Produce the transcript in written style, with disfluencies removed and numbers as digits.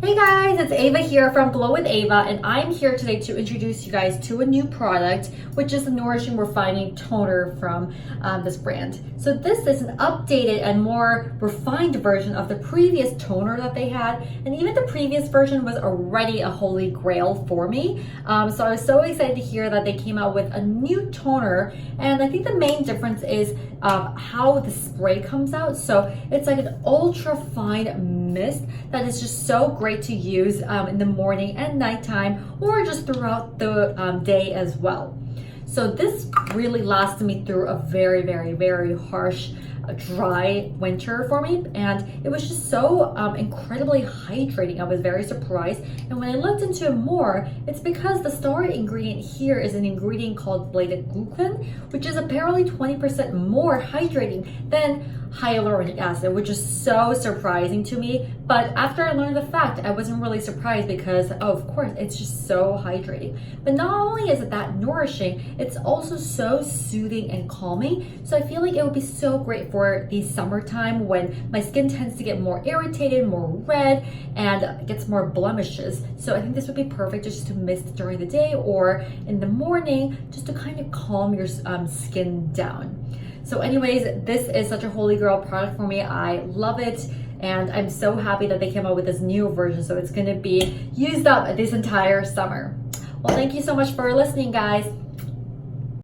Hey guys, it's Ava here from Glow with Ava, and I'm here today to introduce you guys to a new product, which is the Nourishing Refining Toner from this brand. So this is an updated and more refined version of the previous toner that they had, and even the previous version was already a holy grail for me. So I was so excited to hear that they came out with a new toner, and I think the main difference is how the spray comes out. So it's like an ultra fine mist that is just so great to use in the morning and nighttime, or just throughout the day as well. So this really lasted me through a very harsh dry winter for me, and it was just so incredibly hydrating. I was very surprised, and when I looked into it more, it's because the star ingredient here is an ingredient called Glucan, which is apparently 20% more hydrating than hyaluronic acid, which is so surprising to me. But after I learned the fact, I wasn't really surprised because of course it's just so hydrating. But not only is it that nourishing, it's also so soothing and calming. So I feel like it would be so great for the summertime when my skin tends to get more irritated, more red, and gets more blemishes. So I think this would be perfect just to mist during the day or in the morning, just to kind of calm your skin down. So anyways, this is such a holy grail product for me. I love it, and I'm so happy that they came out with this new version, so it's going to be used up this entire summer. Well, thank you so much for listening, guys.